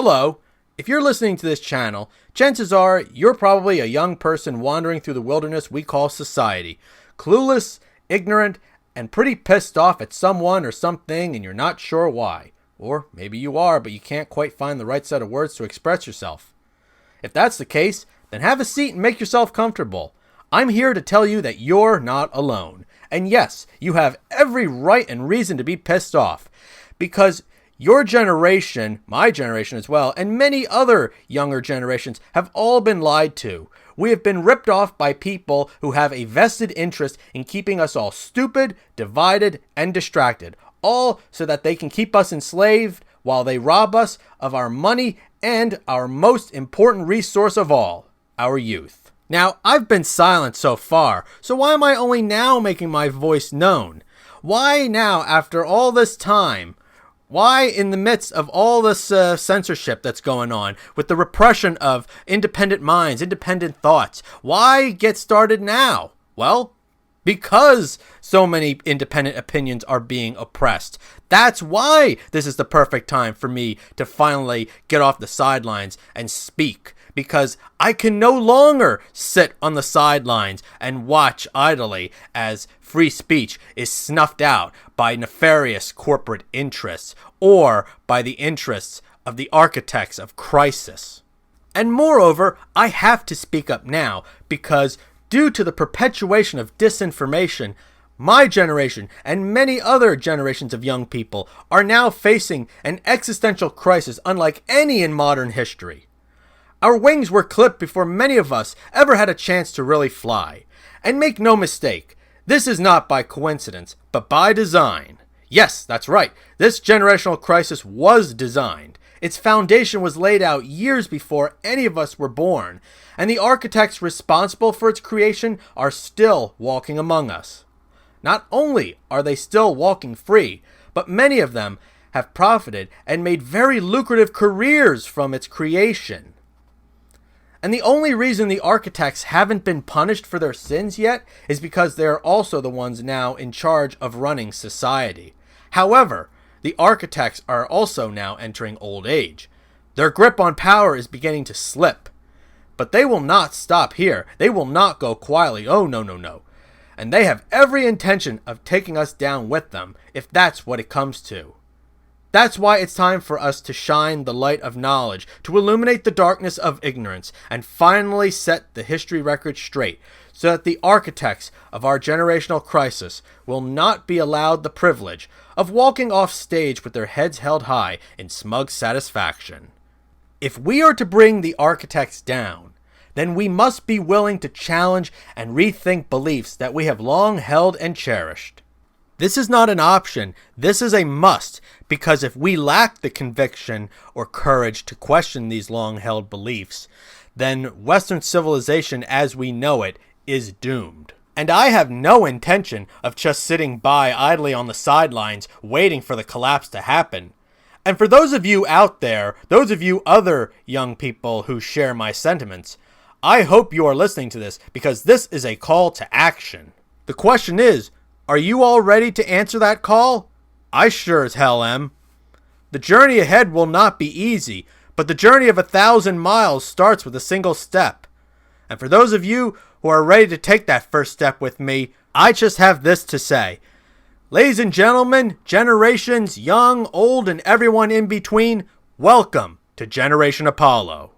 Hello. If you're listening to this channel, chances are you're probably a young person wandering through the wilderness we call society, clueless, ignorant, and pretty pissed off at someone or something and you're not sure why. Or maybe you are, but you can't quite find the right set of words to express yourself. If that's the case, then have a seat and make yourself comfortable. I'm here to tell you that you're not alone. And yes, you have every right and reason to be pissed off. Because your generation, my generation as well, and many other younger generations have all been lied to. We have been ripped off by people who have a vested interest in keeping us all stupid, divided, and distracted. All so that they can keep us enslaved while they rob us of our money and our most important resource of all, our youth. Now, I've been silent so far, so why am I only now making my voice known? Why now, after all this time? Why, in the midst of all this censorship that's going on, with the repression of independent minds, independent thoughts, why get started now? Well, because so many independent opinions are being oppressed. That's why this is the perfect time for me to finally get off the sidelines and speak. Because I can no longer sit on the sidelines and watch idly as free speech is snuffed out by nefarious corporate interests or by the interests of the architects of crisis. And moreover, I have to speak up now because due to the perpetuation of disinformation, my generation and many other generations of young people are now facing an existential crisis unlike any in modern history. Our wings were clipped before many of us ever had a chance to really fly. And make no mistake, this is not by coincidence, but by design. Yes, that's right, this generational crisis was designed. Its foundation was laid out years before any of us were born, and the architects responsible for its creation are still walking among us. Not only are they still walking free, but many of them have profited and made very lucrative careers from its creation. And the only reason the architects haven't been punished for their sins yet is because they're also the ones now in charge of running society. However, the architects are also now entering old age. Their grip on power is beginning to slip. But they will not stop here. They will not go quietly. Oh, no. And they have every intention of taking us down with them, if that's what it comes to. That's why it's time for us to shine the light of knowledge, to illuminate the darkness of ignorance, and finally set the history record straight, so that the architects of our generational crisis will not be allowed the privilege of walking off stage with their heads held high in smug satisfaction. If we are to bring the architects down, then we must be willing to challenge and rethink beliefs that we have long held and cherished. This is not an option, this is a must, because if we lack the conviction or courage to question these long-held beliefs, then Western civilization as we know it is doomed. And I have no intention of just sitting by idly on the sidelines waiting for the collapse to happen. And for those of you out there, those of you other young people who share my sentiments, I hope you are listening to this because this is a call to action. The question is, are you all ready to answer that call? I sure as hell am. The journey ahead will not be easy, but the journey of 1,000 miles starts with a single step. And for those of you who are ready to take that first step with me, I just have this to say. Ladies and gentlemen, generations, young, old, and everyone in between, welcome to Generation Apollo.